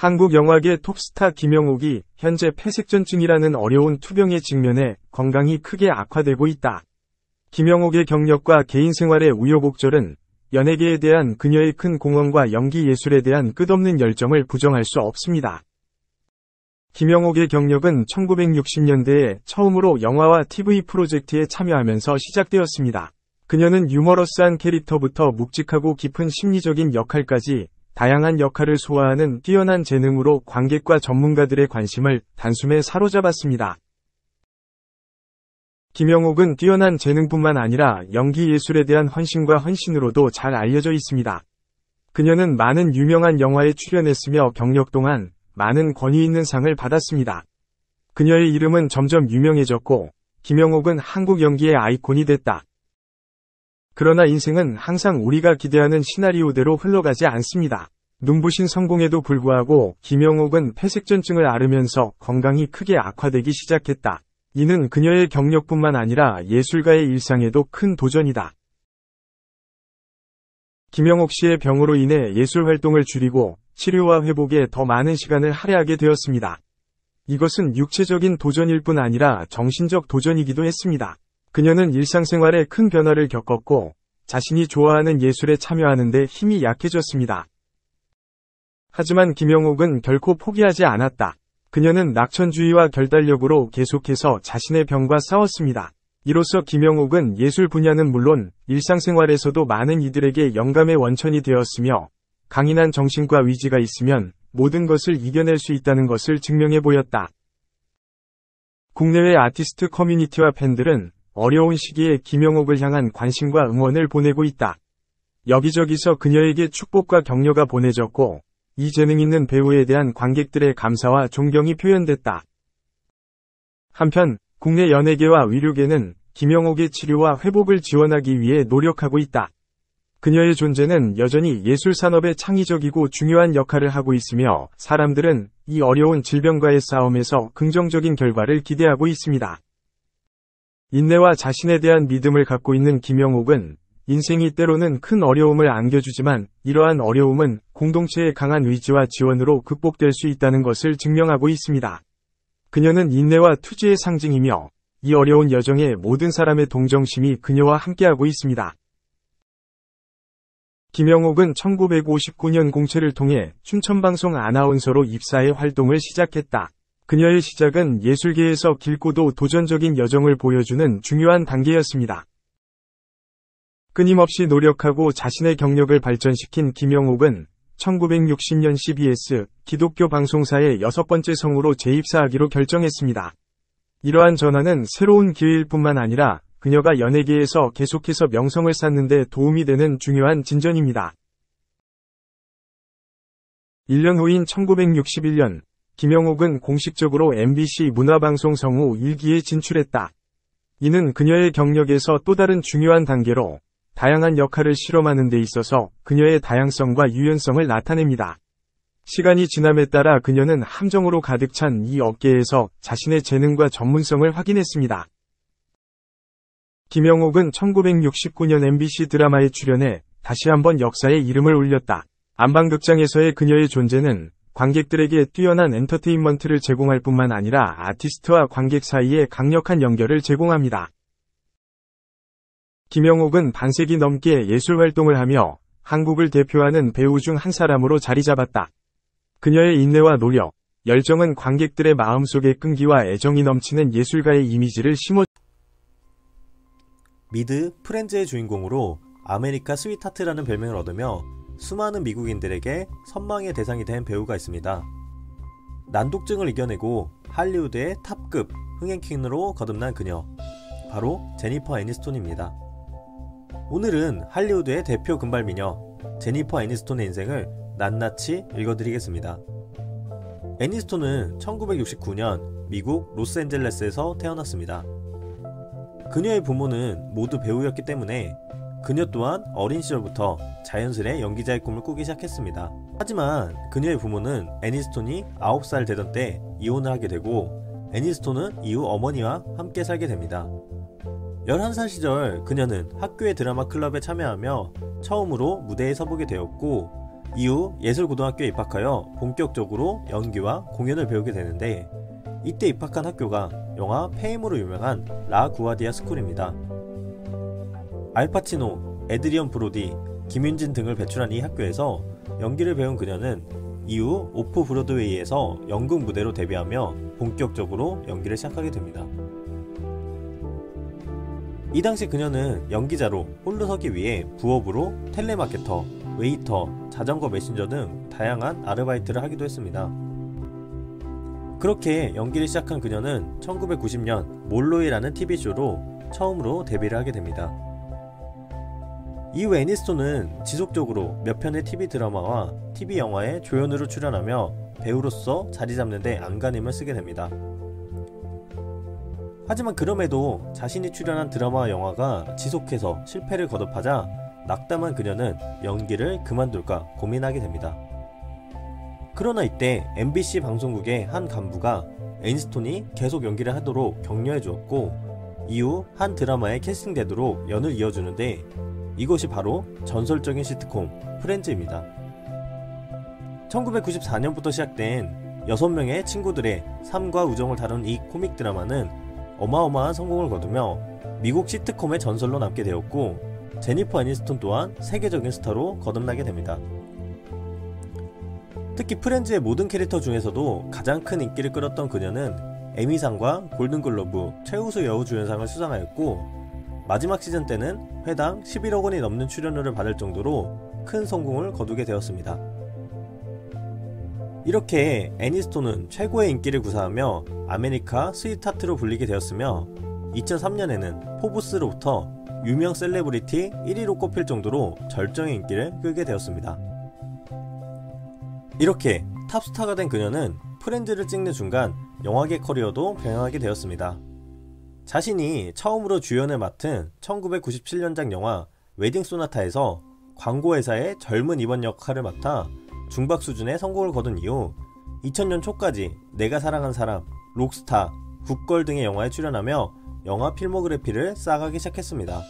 한국 영화계 톱스타 김영옥이 현재 폐색전증이라는 어려운 투병에 직면해 건강이 크게 악화되고 있다. 김영옥의 경력과 개인 생활의 우여곡절은 연예계에 대한 그녀의 큰 공헌과 연기 예술에 대한 끝없는 열정을 부정할 수 없습니다. 김영옥의 경력은 1960년대에 처음으로 영화와 TV 프로젝트에 참여하면서 시작되었습니다. 그녀는 유머러스한 캐릭터부터 묵직하고 깊은 심리적인 역할까지 다양한 역할을 소화하는 뛰어난 재능으로 관객과 전문가들의 관심을 단숨에 사로잡았습니다. 김영옥은 뛰어난 재능뿐만 아니라 연기 예술에 대한 헌신과 헌신으로도 잘 알려져 있습니다. 그녀는 많은 유명한 영화에 출연했으며 경력 동안 많은 권위 있는 상을 받았습니다. 그녀의 이름은 점점 유명해졌고 김영옥은 한국 연기의 아이콘이 됐다. 그러나 인생은 항상 우리가 기대하는 시나리오대로 흘러가지 않습니다. 눈부신 성공에도 불구하고 김영옥은 폐색전증을 앓으면서 건강이 크게 악화되기 시작했다. 이는 그녀의 경력뿐만 아니라 예술가의 일상에도 큰 도전이다. 김영옥 씨의 병으로 인해 예술 활동을 줄이고 치료와 회복에 더 많은 시간을 할애하게 되었습니다. 이것은 육체적인 도전일 뿐 아니라 정신적 도전이기도 했습니다. 그녀는 일상생활에 큰 변화를 겪었고 자신이 좋아하는 예술에 참여하는 데 힘이 약해졌습니다. 하지만 김영옥은 결코 포기하지 않았다. 그녀는 낙천주의와 결단력으로 계속해서 자신의 병과 싸웠습니다. 이로써 김영옥은 예술 분야는 물론 일상생활에서도 많은 이들에게 영감의 원천이 되었으며 강인한 정신과 의지가 있으면 모든 것을 이겨낼 수 있다는 것을 증명해 보였다. 국내외 아티스트 커뮤니티와 팬들은 어려운 시기에 김영옥을 향한 관심과 응원을 보내고 있다. 여기저기서 그녀에게 축복과 격려가 보내졌고 이 재능 있는 배우에 대한 관객들의 감사와 존경이 표현됐다. 한편 국내 연예계와 의료계는 김영옥의 치료와 회복을 지원하기 위해 노력하고 있다. 그녀의 존재는 여전히 예술 산업의 창의적이고 중요한 역할을 하고 있으며 사람들은 이 어려운 질병과의 싸움에서 긍정적인 결과를 기대하고 있습니다. 인내와 자신에 대한 믿음을 갖고 있는 김영옥은 인생이 때로는 큰 어려움을 안겨주지만 이러한 어려움은 공동체의 강한 의지와 지원으로 극복될 수 있다는 것을 증명하고 있습니다. 그녀는 인내와 투지의 상징이며 이 어려운 여정에 모든 사람의 동정심이 그녀와 함께하고 있습니다. 김영옥은 1959년 공채를 통해 춘천방송 아나운서로 입사해 활동을 시작했다. 그녀의 시작은 예술계에서 길고도 도전적인 여정을 보여주는 중요한 단계였습니다. 끊임없이 노력하고 자신의 경력을 발전시킨 김영옥은 1960년 CBS 기독교 방송사의 6번째 성우로 재입사하기로 결정했습니다. 이러한 전환은 새로운 기회일 뿐만 아니라 그녀가 연예계에서 계속해서 명성을 쌓는 데 도움이 되는 중요한 진전입니다. 1년 후인 1961년 김영옥은 공식적으로 MBC 문화방송 성우 1기에 진출했다. 이는 그녀의 경력에서 또 다른 중요한 단계로 다양한 역할을 실험하는 데 있어서 그녀의 다양성과 유연성을 나타냅니다. 시간이 지남에 따라 그녀는 함정으로 가득 찬 이 업계에서 자신의 재능과 전문성을 확인했습니다. 김영옥은 1969년 MBC 드라마에 출연해 다시 한번 역사에 이름을 올렸다. 안방극장에서의 그녀의 존재는 관객들에게 뛰어난 엔터테인먼트를 제공할 뿐만 아니라 아티스트와 관객 사이에 강력한 연결을 제공합니다. 김영옥은 반세기 넘게 예술 활동을 하며 한국을 대표하는 배우 중 한 사람으로 자리 잡았다. 그녀의 인내와 노력, 열정은 관객들의 마음속에 끈기와 애정이 넘치는 예술가의 이미지를 미드 프렌즈의 주인공으로 아메리카 스위트하트라는 별명을 얻으며 수많은 미국인들에게 선망의 대상이 된 배우가 있습니다. 난독증을 이겨내고 할리우드의 탑급 흥행퀸으로 거듭난 그녀, 바로 제니퍼 애니스톤입니다. 오늘은 할리우드의 대표 금발미녀 제니퍼 애니스톤의 인생을 낱낱이 읽어드리겠습니다. 애니스톤은 1969년 미국 로스앤젤레스에서 태어났습니다. 그녀의 부모는 모두 배우였기 때문에 그녀 또한 어린 시절부터 자연스레 연기자의 꿈을 꾸기 시작했습니다. 하지만 그녀의 부모는 애니스톤이 9살 되던 때 이혼을 하게 되고 애니스톤은 이후 어머니와 함께 살게 됩니다. 11살 시절 그녀는 학교의 드라마 클럽에 참여하며 처음으로 무대에 서보게 되었고 이후 예술고등학교에 입학하여 본격적으로 연기와 공연을 배우게 되는데, 이때 입학한 학교가 영화 페임으로 유명한 라구아디아 스쿨입니다. 알파치노, 에드리언 브로디, 김윤진 등을 배출한 이 학교에서 연기를 배운 그녀는 이후 오프 브로드웨이에서 연극 무대로 데뷔하며 본격적으로 연기를 시작하게 됩니다. 이 당시 그녀는 연기자로 홀로 서기 위해 부업으로 텔레마케터, 웨이터, 자전거 메신저 등 다양한 아르바이트를 하기도 했습니다. 그렇게 연기를 시작한 그녀는 1990년 몰로이라는 TV쇼로 처음으로 데뷔를 하게 됩니다. 이후 애니스톤은 지속적으로 몇 편의 TV 드라마와 TV 영화에 조연으로 출연하며 배우로서 자리 잡는 데 안간힘을 쓰게 됩니다. 하지만 그럼에도 자신이 출연한 드라마와 영화가 지속해서 실패를 거듭하자 낙담한 그녀는 연기를 그만둘까 고민하게 됩니다. 그러나 이때 MBC 방송국의 한 간부가 애니스톤이 계속 연기를 하도록 격려해 주었고, 이후 한 드라마에 캐스팅되도록 연을 이어주는데, 이것이 바로 전설적인 시트콤 프렌즈입니다. 1994년부터 시작된 6명의 친구들의 삶과 우정을 다룬 이 코믹 드라마는 어마어마한 성공을 거두며 미국 시트콤의 전설로 남게 되었고, 제니퍼 애니스톤 또한 세계적인 스타로 거듭나게 됩니다. 특히 프렌즈의 모든 캐릭터 중에서도 가장 큰 인기를 끌었던 그녀는 에미상과 골든글러브 최우수 여우주연상을 수상하였고, 마지막 시즌 때는 회당 11억 원이 넘는 출연료를 받을 정도로 큰 성공을 거두게 되었습니다. 이렇게 애니스톤은 최고의 인기를 구사하며 아메리카 스위트하트로 불리게 되었으며, 2003년에는 포브스로부터 유명 셀레브리티 1위로 꼽힐 정도로 절정의 인기를 끌게 되었습니다. 이렇게 탑스타가 된 그녀는 프렌즈를 찍는 순간 영화계 커리어도 변형하게 되었습니다. 자신이 처음으로 주연을 맡은 1997년작 영화 웨딩 소나타에서 광고회사의 젊은 임원 역할을 맡아 중박 수준의 성공을 거둔 이후 2000년 초까지 내가 사랑한 사람, 록스타, 굿걸 등의 영화에 출연하며 영화 필모그래피를 쌓아가기 시작했습니다.